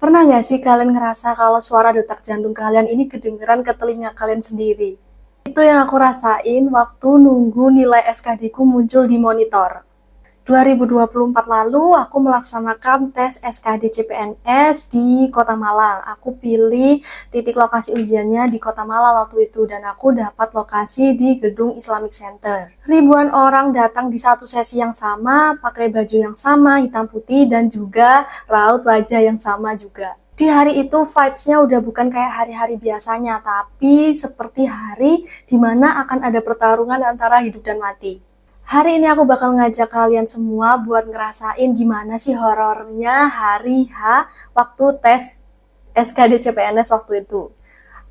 Pernah nggak sih kalian ngerasa kalau suara detak jantung kalian ini kedengeran ke telinga kalian sendiri? Itu yang aku rasain waktu nunggu nilai SKD ku muncul di monitor. 2024 lalu aku melaksanakan tes SKD CPNS di Kota Malang. Aku pilih titik lokasi ujiannya di Kota Malang waktu itu dan aku dapat lokasi di Gedung Islamic Center. Ribuan orang datang di satu sesi yang sama, pakai baju yang sama, hitam putih dan juga raut wajah yang sama juga. Di hari itu vibes-nya udah bukan kayak hari-hari biasanya, tapi seperti hari dimana akan ada pertarungan antara hidup dan mati. Hari ini aku bakal ngajak kalian semua buat ngerasain gimana sih horornya hari H waktu tes SKD CPNS waktu itu.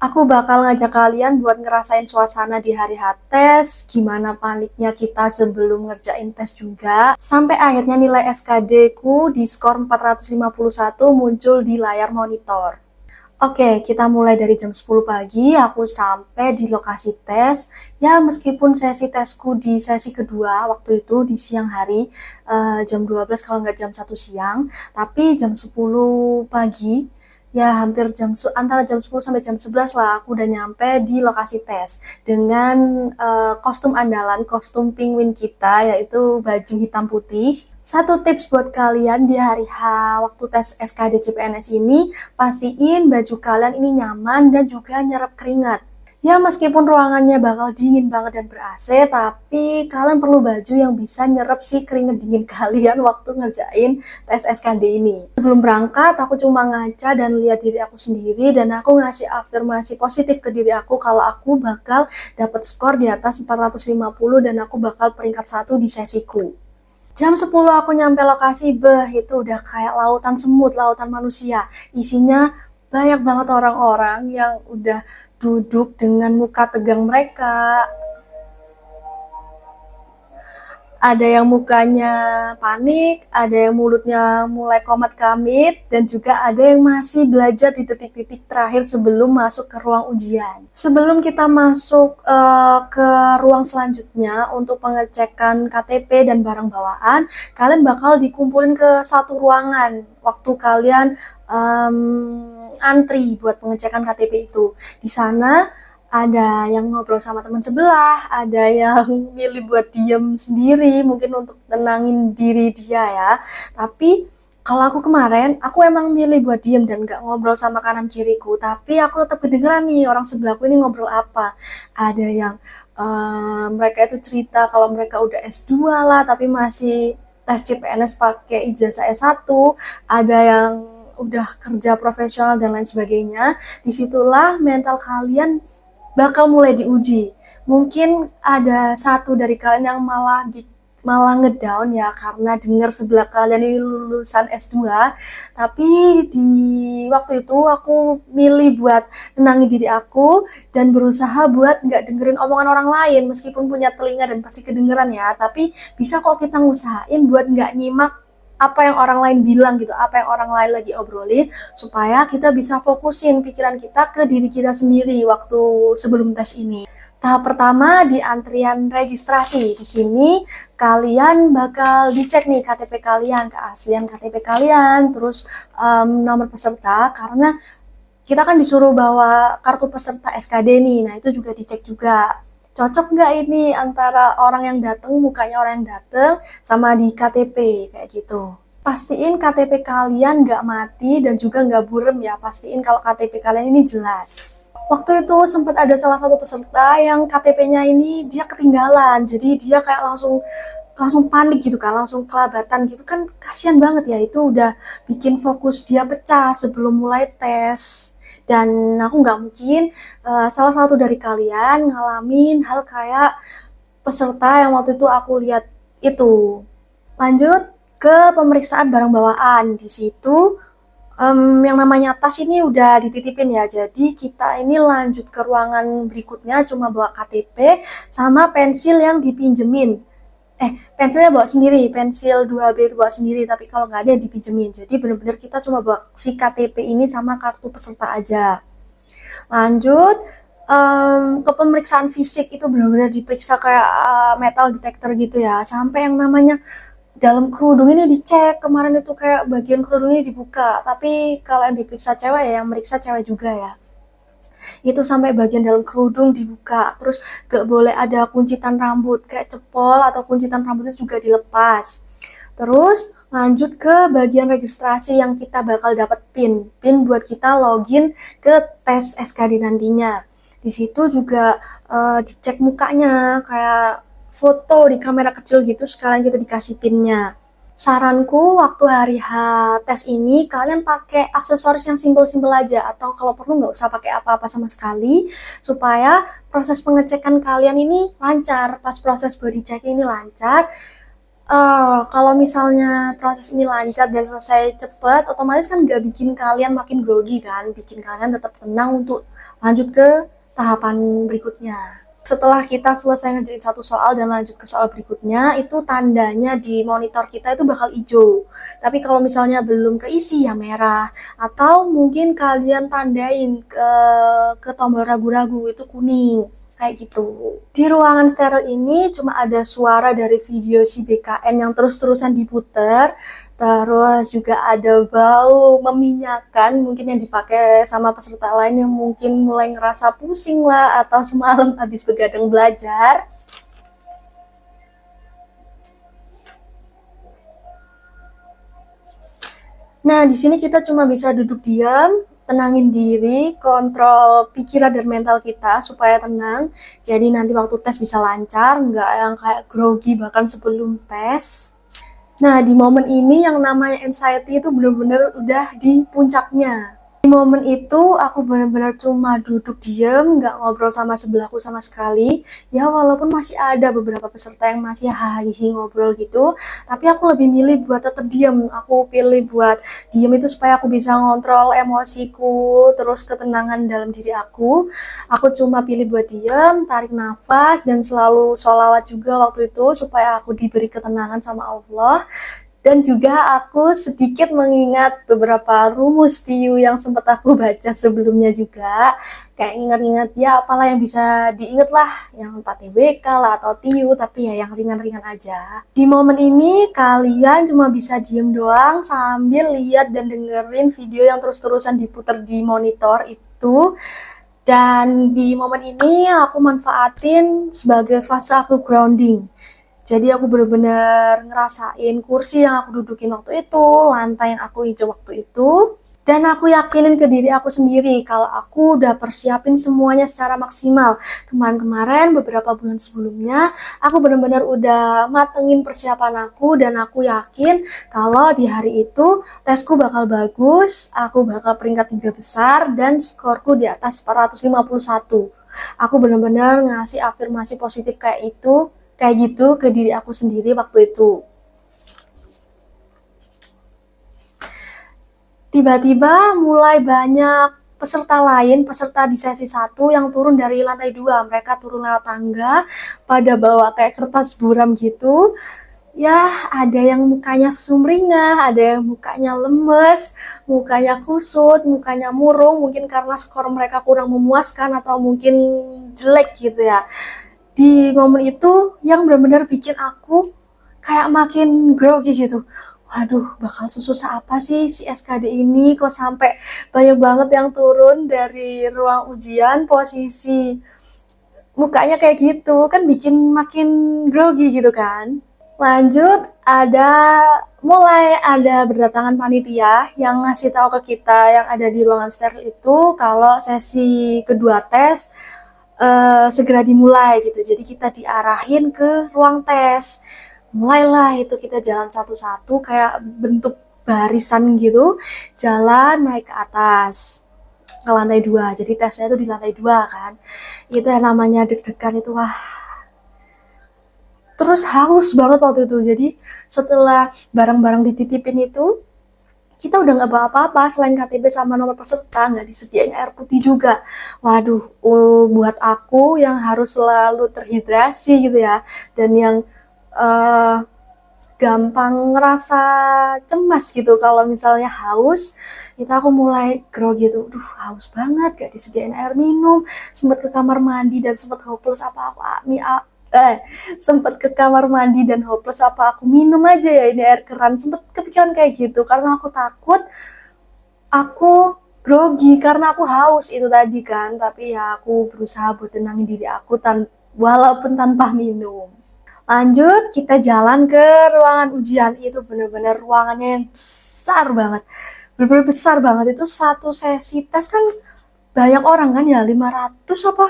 Aku bakal ngajak kalian buat ngerasain suasana di hari H tes, gimana paniknya kita sebelum ngerjain tes juga, sampai akhirnya nilai SKD ku di skor 451 muncul di layar monitor. Oke, kita mulai dari jam 10 pagi, aku sampai di lokasi tes. Ya, meskipun sesi tesku di sesi kedua waktu itu di siang hari, jam 12 kalau nggak jam 1 siang, tapi jam 10 pagi, ya hampir antara jam 10 sampai jam 11 lah aku udah nyampe di lokasi tes dengan kostum andalan, kostum penguin kita yaitu baju hitam putih. Satu tips buat kalian di hari H waktu tes SKD CPNS ini, pastiin baju kalian ini nyaman dan juga nyerap keringat. Ya meskipun ruangannya bakal dingin banget dan ber-AC, tapi kalian perlu baju yang bisa nyerap si keringat dingin kalian waktu ngerjain tes SKD ini. Sebelum berangkat, aku cuma ngaca dan lihat diri aku sendiri dan aku ngasih afirmasi positif ke diri aku kalau aku bakal dapat skor di atas 450 dan aku bakal peringkat 1 di sesiku. Jam 10 aku nyampe lokasi, itu udah kayak lautan semut, lautan manusia. Isinya banyak banget orang-orang yang udah duduk dengan muka tegang mereka, ada yang mukanya panik, ada yang mulutnya mulai komat kamit, dan juga ada yang masih belajar di detik-detik terakhir sebelum masuk ke ruang ujian. Sebelum kita masuk ke ruang selanjutnya untuk pengecekan KTP dan barang bawaan, kalian bakal dikumpulin ke satu ruangan waktu kalian antri buat pengecekan KTP itu. Di sana ada yang ngobrol sama teman sebelah, ada yang milih buat diem sendiri, mungkin untuk tenangin diri dia ya. Tapi kalau aku kemarin, aku emang milih buat diem dan gak ngobrol sama kanan kiriku. Tapi aku tetap kedengeran nih orang sebelahku ini ngobrol apa. Ada yang mereka itu cerita kalau mereka udah S2 lah, tapi masih tes CPNS pakai ijazah S1. Ada yang udah kerja profesional dan lain sebagainya. Disitulah mental kalian bakal mulai diuji. Mungkin ada satu dari kalian yang malah ngedown ya karena dengar sebelah kalian ini lulusan S2, tapi di waktu itu aku milih buat nenangin diri aku dan berusaha buat nggak dengerin omongan orang lain meskipun punya telinga dan pasti kedengeran ya, tapi bisa kok kita ngusahain buat nggak nyimak apa yang orang lain bilang gitu, apa yang orang lain lagi obrolin, supaya kita bisa fokusin pikiran kita ke diri kita sendiri waktu sebelum tes ini. Tahap pertama di antrian registrasi. Di sini kalian bakal dicek nih KTP kalian, keaslian KTP kalian, terus nomor peserta, karena kita kan disuruh bawa kartu peserta SKD nih, nah itu juga dicek juga. Cocok nggak ini antara orang yang datang, mukanya orang yang datang, sama di KTP, kayak gitu. Pastiin KTP kalian nggak mati dan juga nggak burem ya, pastiin kalau KTP kalian ini jelas. Waktu itu sempat ada salah satu peserta yang KTP-nya ini dia ketinggalan, jadi dia kayak langsung langsung panik gitu kan, langsung kelabatan gitu kan, kasihan banget ya, itu udah bikin fokus dia pecah sebelum mulai tes. Dan aku nggak mungkin salah satu dari kalian ngalamin hal kayak peserta yang waktu itu aku lihat itu. Lanjut ke pemeriksaan barang bawaan. Di situ yang namanya tas ini udah dititipin ya. Jadi kita ini lanjut ke ruangan berikutnya cuma bawa KTP sama pensil yang dipinjemin. Pensilnya bawa sendiri, pensil 2B itu bawa sendiri, tapi kalau nggak ada dipinjemin. Jadi benar-benar kita cuma bawa si KTP ini sama kartu peserta aja. Lanjut ke pemeriksaan fisik, itu benar-benar diperiksa kayak metal detector gitu ya, sampai yang namanya dalam kerudung ini dicek. Kemarin itu kayak bagian kerudungnya dibuka, tapi kalau yang diperiksa cewek ya, yang meriksa cewek juga ya, itu sampai bagian dalam kerudung dibuka. Terus gak boleh ada kuncitan rambut kayak cepol atau kuncitan rambut itu juga dilepas. Terus lanjut ke bagian registrasi yang kita bakal dapat PIN buat kita login ke tes SKD nantinya. Di situ juga dicek mukanya, kayak foto di kamera kecil gitu, sekalian kita dikasih PIN-nya. Saranku waktu hari H tes ini kalian pakai aksesoris yang simpel-simpel aja, atau kalau perlu nggak usah pakai apa-apa sama sekali, supaya proses pengecekan kalian ini lancar. Pas proses body check ini lancar, kalau misalnya proses ini lancar dan selesai cepet, otomatis kan nggak bikin kalian makin grogi kan, bikin kalian tetap tenang untuk lanjut ke tahapan berikutnya. Setelah kita selesai ngerjain satu soal dan lanjut ke soal berikutnya, itu tandanya di monitor kita itu bakal hijau. Tapi kalau misalnya belum keisi ya merah. Atau mungkin kalian tandain ke tombol ragu-ragu itu kuning. Kayak gitu. Di ruangan steril ini cuma ada suara dari video si BKN yang terus-terusan diputer. Terus juga ada bau meminyakan mungkin yang dipakai sama peserta lain yang mungkin mulai ngerasa pusing lah atau semalam habis begadang belajar. Nah, di sini kita cuma bisa duduk diam, tenangin diri, kontrol pikiran dan mental kita supaya tenang. Jadi nanti waktu tes bisa lancar, nggak yang kayak grogi bahkan sebelum tes. Nah, di momen ini yang namanya anxiety itu bener-bener udah di puncaknya. Di momen itu aku benar-benar cuma duduk diem, nggak ngobrol sama sebelahku sama sekali. Ya walaupun masih ada beberapa peserta yang masih hahihi ngobrol gitu, tapi aku lebih milih buat tetap diem. Aku pilih buat diem itu supaya aku bisa ngontrol emosiku, terus ketenangan dalam diri aku. Aku cuma pilih buat diem, tarik nafas, dan selalu sholawat juga waktu itu supaya aku diberi ketenangan sama Allah. Dan juga aku sedikit mengingat beberapa rumus TIU yang sempat aku baca sebelumnya juga. Kayak ingat-ingat ya apalah yang bisa diingat lah, yang entah TBK lah atau TIU, tapi ya yang ringan-ringan aja. Di momen ini kalian cuma bisa diem doang sambil lihat dan dengerin video yang terus-terusan diputar di monitor itu. Dan di momen ini aku manfaatin sebagai fase aku grounding. Jadi aku benar-benar ngerasain kursi yang aku dudukin waktu itu, lantai yang aku injek waktu itu, dan aku yakinin ke diri aku sendiri kalau aku udah persiapin semuanya secara maksimal. Kemarin-kemarin, beberapa bulan sebelumnya, aku benar-benar udah matengin persiapan aku, dan aku yakin kalau di hari itu tesku bakal bagus, aku bakal peringkat 3 besar, dan skorku di atas 451. Aku benar-benar ngasih afirmasi positif kayak gitu ke diri aku sendiri waktu itu. Tiba-tiba mulai banyak peserta lain, peserta di sesi 1 yang turun dari lantai 2. Mereka turun lewat tangga, pada bawa kayak kertas buram gitu. Ya, ada yang mukanya sumringah, ada yang mukanya lemes, mukanya kusut, mukanya murung, mungkin karena skor mereka kurang memuaskan atau mungkin jelek gitu ya. Di momen itu yang benar-benar bikin aku kayak makin grogi gitu. Waduh, bakal sesusah apa sih si SKD ini? Kok sampai banyak banget yang turun dari ruang ujian, posisi mukanya kayak gitu, kan bikin makin grogi gitu kan. Lanjut, mulai ada berdatangan panitia yang ngasih tahu ke kita yang ada di ruangan steril itu kalau sesi kedua tes segera dimulai gitu. Jadi kita diarahin ke ruang tes. Mulailah itu kita jalan satu-satu kayak bentuk barisan gitu, jalan naik ke atas ke lantai 2. Jadi tesnya itu di lantai 2 kan. Itu yang namanya deg-degan itu, wah. Terus haus banget waktu itu. Jadi setelah barang-barang dititipin itu, kita udah nggak bawa apa-apa selain KTP sama nomor peserta, nggak disediain air putih juga. Waduh, buat aku yang harus selalu terhidrasi gitu ya, dan yang gampang ngerasa cemas gitu kalau misalnya haus, itu aku mulai grogi gitu. Duh, haus banget, gak disediain air minum, sempat ke kamar mandi dan sempat hopeless eh sempet ke kamar mandi dan hopeless apa aku minum aja ya ini air keran, sempet kepikiran kayak gitu karena aku takut aku grogi karena aku haus itu tadi kan, tapi ya aku berusaha buat tenangin diri aku walaupun tanpa minum. Lanjut kita jalan ke ruangan ujian, itu bener-bener ruangannya yang besar banget, bener-bener besar banget. Itu satu sesi tes kan banyak orang kan ya, 500 apa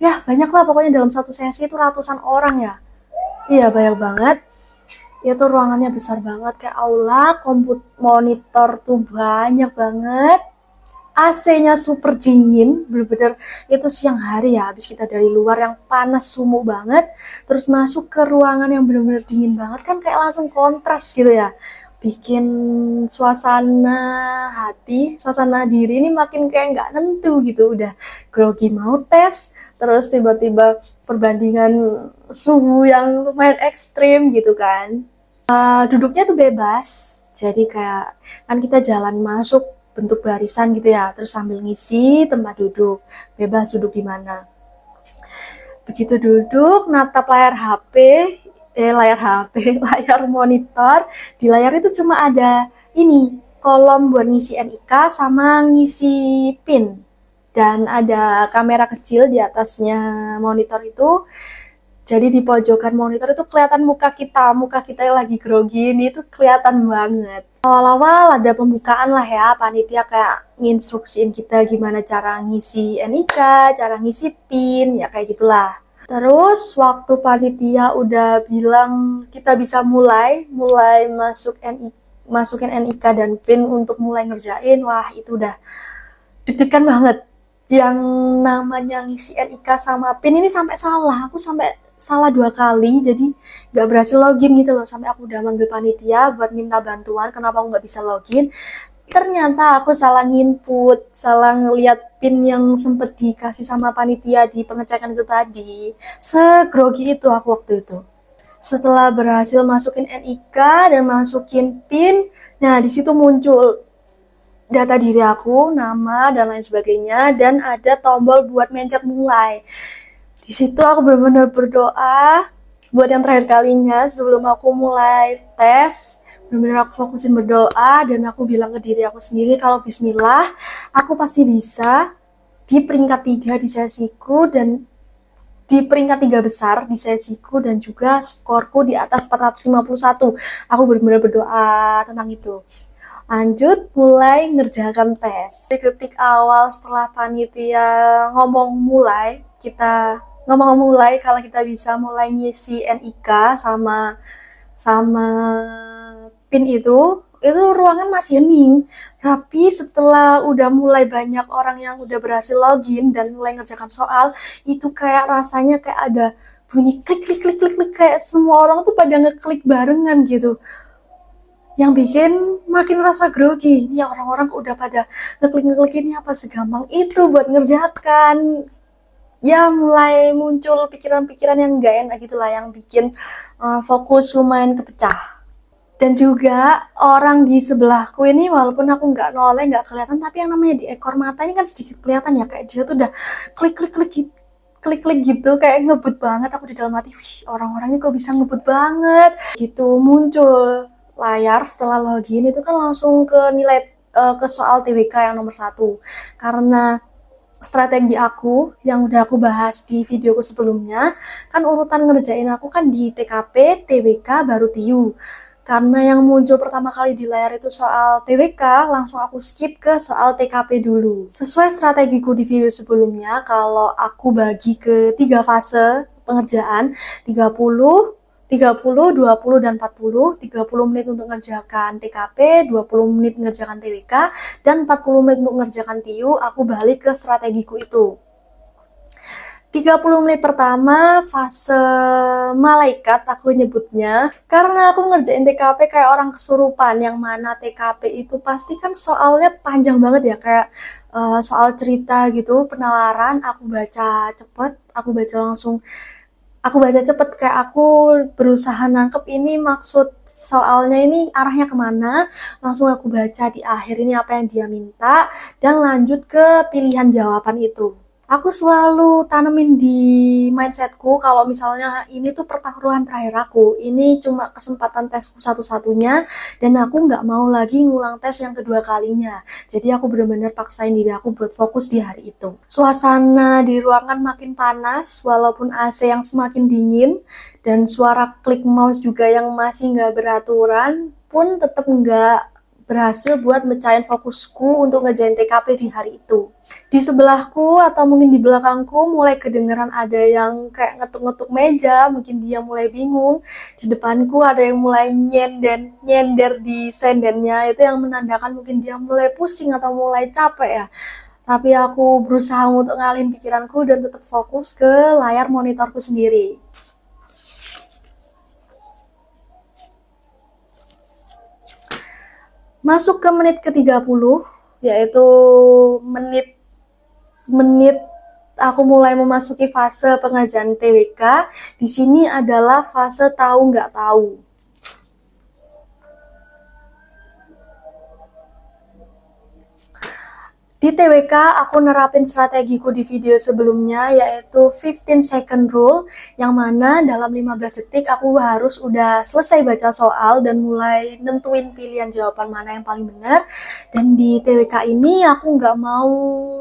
ya, banyak lah pokoknya. Dalam satu sesi itu ratusan orang ya, iya banyak banget. Itu ruangannya besar banget kayak aula, monitor tuh banyak banget, AC-nya super dingin, bener-bener itu siang hari ya, habis kita dari luar yang panas sumuh banget, terus masuk ke ruangan yang bener-bener dingin banget kan kayak langsung kontras gitu ya, bikin suasana suasana diri ini makin kayak nggak nentu gitu, udah grogi mau tes, terus tiba-tiba perbandingan suhu yang lumayan ekstrim gitu kan. Duduknya tuh bebas, jadi kayak kan kita jalan masuk bentuk barisan gitu ya, terus sambil ngisi tempat duduk, bebas duduk di mana. Begitu duduk natap layar HP, layar monitor, di layar itu cuma ada ini kolom buat ngisi NIK sama ngisi PIN, dan ada kamera kecil di atasnya monitor itu. Jadi di pojokan monitor itu kelihatan muka kita yang lagi grogi ini itu kelihatan banget. Awal-awal ada pembukaan lah ya, panitia kayak nginstruksiin kita gimana cara ngisi NIK, cara ngisi PIN, ya kayak gitulah. Terus waktu panitia udah bilang kita bisa mulai masukin NIK dan PIN untuk mulai ngerjain, wah itu udah deg-degan banget. Yang namanya ngisi NIK sama PIN ini sampai salah, aku sampai salah 2 kali, jadi nggak berhasil login gitu loh, sampai aku udah manggil panitia buat minta bantuan kenapa aku nggak bisa login. Ternyata aku salah nginput, salah ngeliat PIN yang sempet dikasih sama panitia di pengecekan itu tadi. Segrogi itu aku waktu itu. Setelah berhasil masukin NIK dan masukin PIN, nah di situ muncul data diri aku, nama dan lain sebagainya, dan ada tombol buat mencet mulai. Di situ aku benar-benar berdoa buat yang terakhir kalinya sebelum aku mulai tes. Benar-benar aku fokusin berdoa dan aku bilang ke diri aku sendiri kalau bismillah, aku pasti bisa di peringkat 3 di sesiku dan di peringkat 3 besar di sesiku, dan juga skorku di atas 451. Aku benar-benar berdoa tentang itu. Lanjut mulai ngerjakan tes. Di detik awal setelah panitia ngomong mulai kalau kita bisa mulai ngisi NIK sama sama PIN itu ruangan masih hening. Tapi setelah udah mulai banyak orang yang udah berhasil login dan mulai ngerjakan soal, itu kayak rasanya kayak ada bunyi klik klik klik klik klik, kayak semua orang tuh pada ngeklik barengan gitu. Yang bikin makin rasa grogi. Ini orang-orang udah pada ngeklik-ngeklik, ini apa segampang itu buat ngerjakan. Ya mulai muncul pikiran-pikiran yang gak enak gitulah, yang bikin fokus lumayan kepecah. Dan juga orang di sebelahku ini walaupun aku nggak noleh, nggak kelihatan, tapi yang namanya di ekor mata ini kan sedikit kelihatan ya, kayak dia tuh udah klik-klik gitu, kayak ngebut banget. Aku di dalam hati, wih orang-orang ini kok bisa ngebut banget gitu. Muncul layar setelah login itu kan langsung ke nilai ke soal TWK yang nomor 1, karena strategi aku yang udah aku bahas di videoku sebelumnya, kan urutan ngerjain aku kan di TKP, TWK, baru TIU. Karena yang muncul pertama kali di layar itu soal TWK, langsung aku skip ke soal TKP dulu. Sesuai strategiku di video sebelumnya, kalau aku bagi ke 3 fase pengerjaan, 30, 30, 20, dan 40. 30 menit untuk ngerjakan TKP, 20 menit ngerjakan TWK, dan 40 menit untuk ngerjakan TIU. Aku balik ke strategiku itu. 30 menit pertama fase malaikat aku nyebutnya, karena aku ngerjain TKP kayak orang kesurupan, yang mana TKP itu pasti kan soalnya panjang banget ya, kayak soal cerita gitu, penalaran. Aku baca cepet, kayak aku berusaha nangkep ini maksud soalnya ini arahnya kemana, langsung aku baca di akhir ini apa yang dia minta, dan lanjut ke pilihan jawaban itu. Aku selalu tanemin di mindsetku kalau misalnya ini tuh pertaruhan terakhir aku, ini cuma kesempatan tesku satu-satunya, dan aku nggak mau lagi ngulang tes yang kedua kalinya. Jadi aku bener-bener paksain diri aku buat fokus di hari itu. Suasana di ruangan makin panas, walaupun AC yang semakin dingin, dan suara klik mouse juga yang masih nggak beraturan, pun tetap nggak berhasil buat mecahin fokusku untuk ngerjain TKP di hari itu. Di sebelahku atau mungkin di belakangku mulai kedengeran ada yang kayak ngetuk-ngetuk meja, mungkin dia mulai bingung. Di depanku ada yang mulai nyender di sendennya, itu yang menandakan mungkin dia mulai pusing atau mulai capek ya. Tapi aku berusaha untuk ngalihin pikiranku dan tetap fokus ke layar monitorku sendiri. Masuk ke menit ke-30, yaitu menit menit aku mulai memasuki fase pengerjaan TWK. Di sini adalah fase tahu nggak tahu. Di TWK, aku nerapin strategiku di video sebelumnya, yaitu 15 second rule, yang mana dalam 15 detik aku harus udah selesai baca soal dan mulai nentuin pilihan jawaban mana yang paling benar. Dan di TWK ini aku nggak mau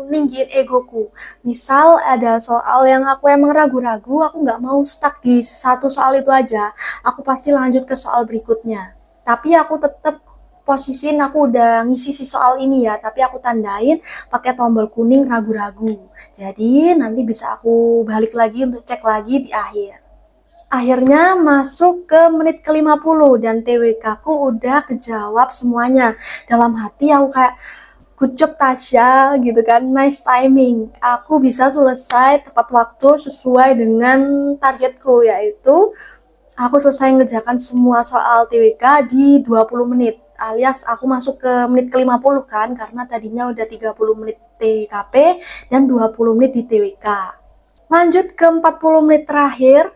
ninggiin egoku. Misal ada soal yang aku emang ragu-ragu, aku nggak mau stuck di satu soal itu aja. Aku pasti lanjut ke soal berikutnya. Tapi aku tetap posisiin aku udah ngisi si soal ini ya, tapi aku tandain pakai tombol kuning ragu-ragu. Jadi nanti bisa aku balik lagi untuk cek lagi di akhir. Akhirnya masuk ke menit ke-50 dan TWK ku udah kejawab semuanya. Dalam hati aku kayak, good job Tasya gitu kan, nice timing. Aku bisa selesai tepat waktu sesuai dengan targetku, yaitu aku selesai ngerjakan semua soal TWK di 20 menit. Alias aku masuk ke menit ke-50 kan, karena tadinya udah 30 menit TKP dan 20 menit di TWK. Lanjut ke 40 menit terakhir.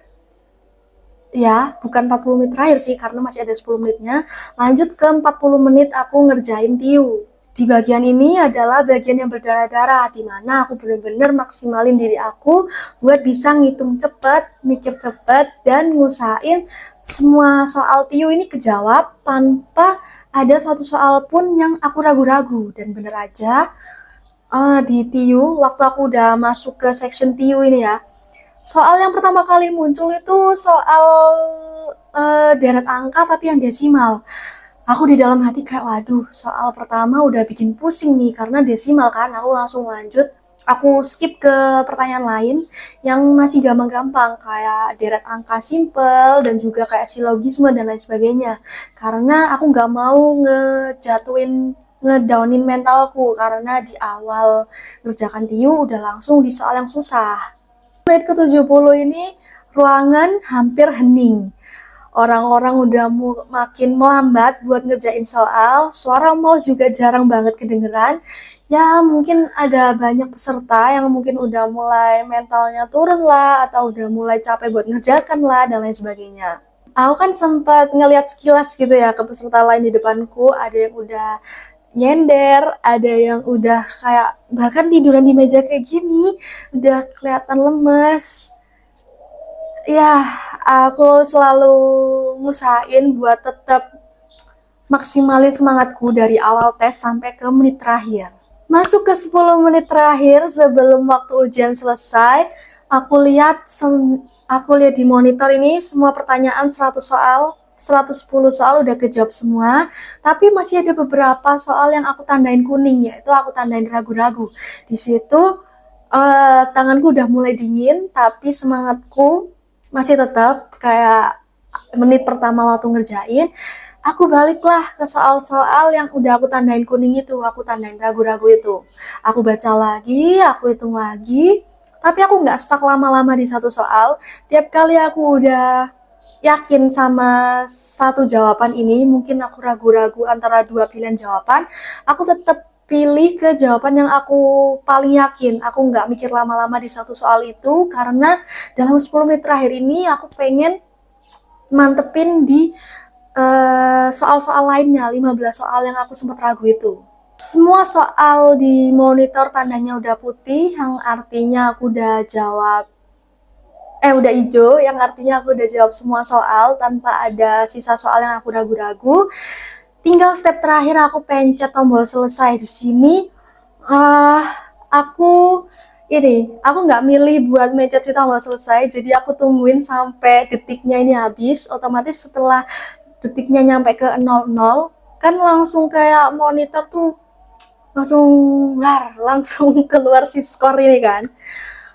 Ya, bukan 40 menit terakhir sih, karena masih ada 10 menitnya. Lanjut ke 40 menit aku ngerjain TIU. Di bagian ini adalah bagian yang berdarah-darah, di mana aku bener-bener maksimalin diri aku buat bisa ngitung cepet, mikir cepet, dan ngusahain semua soal TIU ini kejawab tanpa ada satu soal pun yang aku ragu-ragu. Dan bener aja, di TIU, waktu aku udah masuk ke section TIU ini ya, soal yang pertama kali muncul itu soal deret angka tapi yang desimal. Aku di dalam hati kayak, waduh, soal pertama udah bikin pusing nih, karena desimal kan. Aku langsung lanjut, aku skip ke pertanyaan lain yang masih gampang-gampang, kayak deret angka simple, dan juga kayak silogisme, dan lain sebagainya. Karena aku nggak mau ngedownin mentalku, karena di awal ngerjakan TIU udah langsung di soal yang susah. Menit ke-70 ini, ruangan hampir hening. Orang-orang udah makin melambat buat ngerjain soal, suara mouse juga jarang banget kedengeran. Ya mungkin ada banyak peserta yang mungkin udah mulai mentalnya turun lah, atau udah mulai capek buat ngerjakan lah, dan lain sebagainya. Aku kan sempat ngeliat sekilas gitu ya ke peserta lain di depanku, ada yang udah nyender, ada yang udah kayak bahkan tiduran di meja kayak gini, udah kelihatan lemes. Ya, aku selalu ngusahain buat tetap maksimalin semangatku dari awal tes sampai ke menit terakhir. Masuk ke 10 menit terakhir sebelum waktu ujian selesai, aku lihat di monitor ini semua pertanyaan 100 soal, 110 soal udah kejawab semua, tapi masih ada beberapa soal yang aku tandain kuning, yaitu aku tandain ragu-ragu. Di situ tanganku udah mulai dingin, tapi semangatku masih tetap kayak menit pertama waktu ngerjain. Aku baliklah ke soal-soal yang udah aku tandain kuning itu, aku tandain ragu-ragu itu. Aku baca lagi, aku hitung lagi, tapi aku nggak stuck lama-lama di satu soal. Tiap kali aku udah yakin sama satu jawaban ini, mungkin aku ragu-ragu antara dua pilihan jawaban, aku tetap pilih ke jawaban yang aku paling yakin. Aku nggak mikir lama-lama di satu soal itu, karena dalam 10 menit terakhir ini aku pengen mantepin di soal-soal lainnya, 15 soal yang aku sempat ragu itu. Semua soal di monitor tandanya udah putih, yang artinya aku udah jawab, udah hijau, yang artinya aku udah jawab semua soal tanpa ada sisa soal yang aku ragu-ragu. Tinggal step terakhir, aku pencet tombol selesai di sini. Aku nggak milih buat mencet si tombol selesai, jadi aku tungguin sampai detiknya ini habis. Otomatis setelah detiknya nyampe ke 00, kan langsung kayak monitor tuh langsung keluar si skor ini kan.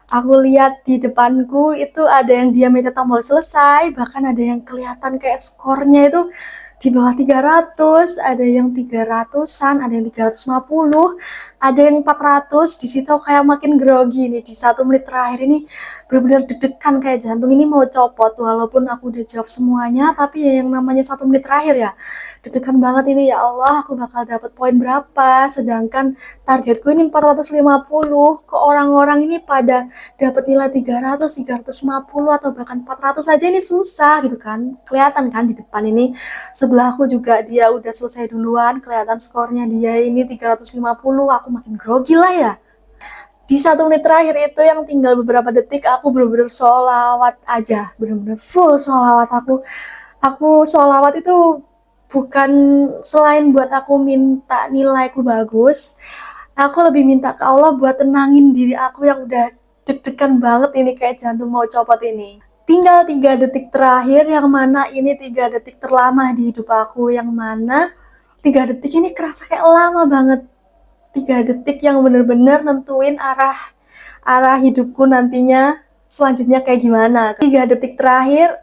Aku lihat di depanku itu ada yang dia mencet tombol selesai, bahkan ada yang kelihatan kayak skornya itu di bawah 300, ada yang 300-an, ada yang 350, ada yang 400. Di situ kayak makin grogi nih di 1 menit terakhir ini, benar-benar deg-degan kayak jantung ini mau copot. Walaupun aku udah jawab semuanya, tapi ya yang namanya 1 menit terakhir ya deg-degan banget ini. Ya Allah, aku bakal dapat poin berapa, sedangkan targetku ini 450. Ke orang-orang ini pada dapat nilai 300, 350 atau bahkan 400 aja ini susah gitu kan. Kelihatan kan di depan ini sebelahku juga dia udah selesai duluan, kelihatan skornya dia ini 350. Aku makin grogi lah ya. Di 1 menit terakhir itu yang tinggal beberapa detik, aku bener-bener sholawat aja, bener-bener full sholawat. Aku sholawat itu bukan selain buat aku minta nilaiku bagus, aku lebih minta ke Allah buat tenangin diri aku yang udah deg-degan banget ini, kayak jantung mau copot ini. Tinggal 3 detik terakhir, yang mana ini 3 detik terlama di hidup aku, yang mana 3 detik ini kerasa kayak lama banget. 3 detik yang bener-bener nentuin arah hidupku nantinya selanjutnya kayak gimana. 3 detik terakhir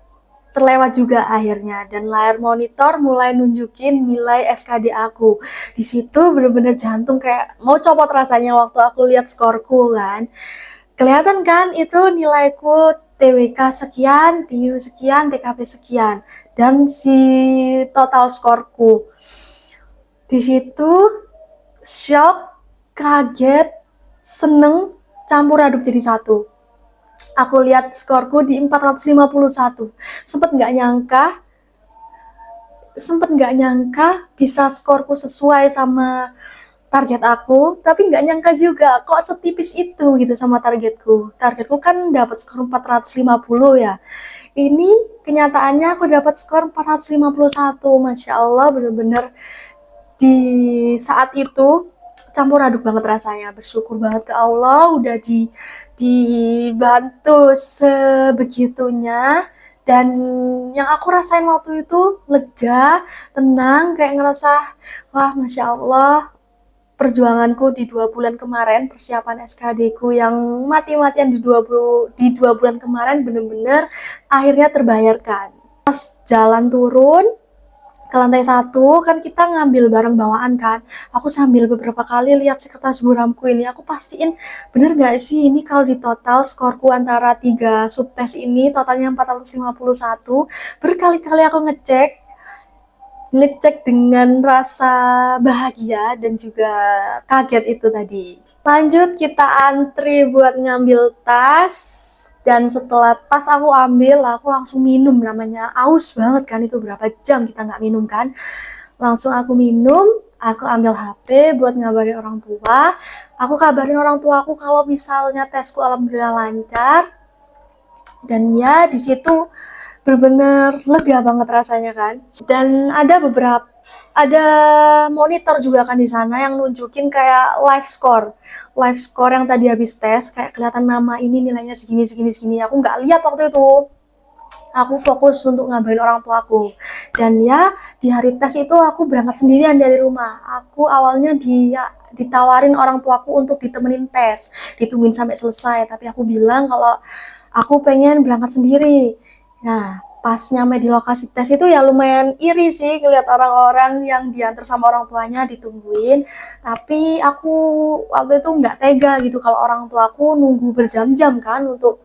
terlewat juga akhirnya, dan layar monitor mulai nunjukin nilai SKD aku. Di situ bener-bener jantung kayak mau copot rasanya waktu aku lihat skorku kan. Kelihatan kan itu nilaiku TWK sekian, TU sekian, TKP sekian, dan si total skorku. Di situ shock, kaget, seneng, campur aduk jadi satu. Aku lihat skorku di 451. Sempet nggak nyangka bisa skorku sesuai sama target aku, tapi nggak nyangka juga kok setipis itu gitu sama targetku. Targetku kan dapat skor 450 ya. Ini kenyataannya aku dapat skor 451. Masya Allah, bener-bener di saat itu campur aduk banget rasanya. Bersyukur banget ke Allah udah dibantu sebegitunya. Dan yang aku rasain waktu itu lega, tenang, kayak ngerasa wah Masya Allah, perjuanganku di 2 bulan kemarin, persiapan SKD ku yang mati-matian di 2 bulan kemarin bener-bener akhirnya terbayarkan. Pas jalan turun ke lantai 1 kan kita ngambil barang bawaan kan, aku sambil beberapa kali lihat si kertas buramku ini, aku pastiin bener gak sih ini kalau di total skorku antara 3 subtes ini totalnya 451. Berkali-kali aku ngecek dengan rasa bahagia dan juga kaget itu tadi. Lanjut kita antri buat ngambil tas, dan setelah tas aku ambil, aku langsung minum, namanya aus banget kan, itu berapa jam kita nggak minum kan. Langsung aku minum, aku ambil HP buat ngabarin orang tua. Aku kabarin orang tua aku kalau misalnya tesku alhamdulillah lancar. Dan ya di situ bener-bener lega banget rasanya kan. Dan ada monitor juga kan di sana yang nunjukin kayak live score yang tadi habis tes, kayak kelihatan nama ini nilainya segini. Aku nggak lihat waktu itu, aku fokus untuk ngabarin orang tuaku. Dan ya di hari tes itu aku berangkat sendirian dari rumah. Aku awalnya ditawarin orang tuaku untuk ditemenin tes, ditungguin sampai selesai, tapi aku bilang kalau aku pengen berangkat sendiri. Nah, pas nyampe di lokasi tes itu ya lumayan iri sih ngeliat orang-orang yang diantar sama orang tuanya ditungguin. Tapi aku waktu itu nggak tega gitu kalau orang tuaku nunggu berjam-jam kan untuk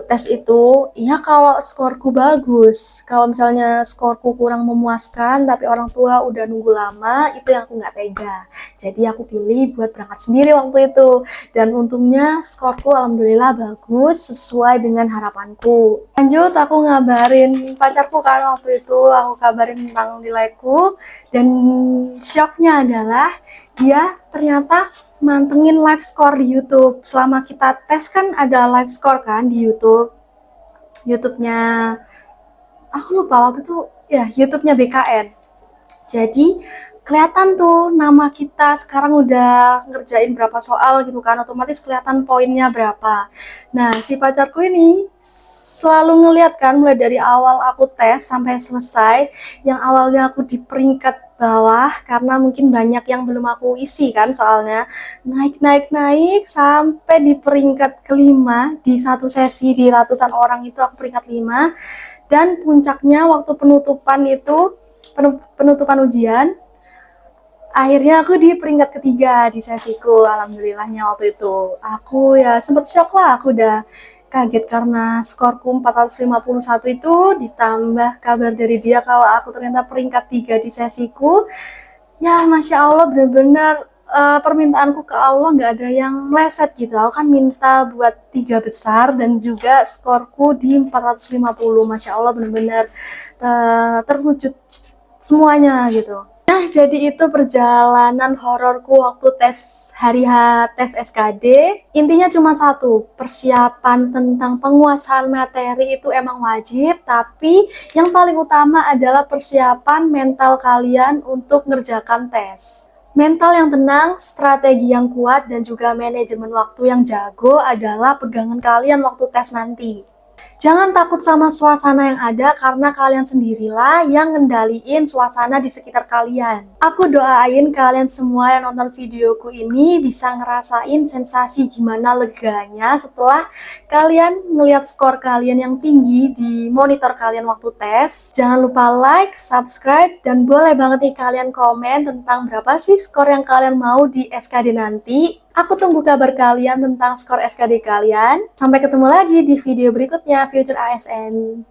tes itu. Iya kalau skorku bagus, kalau misalnya skorku kurang memuaskan tapi orang tua udah nunggu lama, itu yang aku nggak tega. Jadi aku pilih buat berangkat sendiri waktu itu, dan untungnya skorku alhamdulillah bagus sesuai dengan harapanku. Lanjut aku ngabarin pacarku kan waktu itu, aku kabarin tentang nilaiku, dan shocknya adalah dia ternyata mantengin live score di YouTube. Selama kita tes kan ada live score kan di YouTube. YouTube-nya, aku lupa waktu itu, ya YouTube-nya BKN. Jadi kelihatan tuh nama kita sekarang udah ngerjain berapa soal gitu kan, otomatis kelihatan poinnya berapa. Nah, si pacarku ini selalu ngeliat kan, mulai dari awal aku tes sampai selesai, yang awalnya aku di peringkat bawah karena mungkin banyak yang belum aku isi kan soalnya, naik sampai di peringkat kelima di satu sesi di ratusan orang itu aku peringkat 5. Dan puncaknya waktu penutupan itu, penutupan ujian, akhirnya aku di peringkat ketiga di sesiku. Alhamdulillahnya waktu itu aku ya sempet shock lah, aku udah kaget karena skorku 451 itu ditambah kabar dari dia kalau aku ternyata peringkat 3 di sesiku. Ya Masya Allah, bener-bener permintaanku ke Allah nggak ada yang meleset gitu. Aku kan minta buat 3 besar dan juga skorku di 450. Masya Allah, bener-bener terwujud semuanya gitu. Nah, jadi itu perjalanan hororku waktu tes hari H tes SKD. Intinya cuma satu, persiapan tentang penguasaan materi itu emang wajib, tapi yang paling utama adalah persiapan mental kalian untuk ngerjakan tes. Mental yang tenang, strategi yang kuat, dan juga manajemen waktu yang jago adalah pegangan kalian waktu tes nanti. Jangan takut sama suasana yang ada karena kalian sendirilah yang ngendaliin suasana di sekitar kalian. Aku doain kalian semua yang nonton videoku ini bisa ngerasain sensasi gimana leganya setelah kalian ngelihat skor kalian yang tinggi di monitor kalian waktu tes. Jangan lupa like, subscribe, dan boleh banget nih kalian komen tentang berapa sih skor yang kalian mau di SKD nanti. Aku tunggu kabar kalian tentang skor SKD kalian. Sampai ketemu lagi di video berikutnya, Future ASN.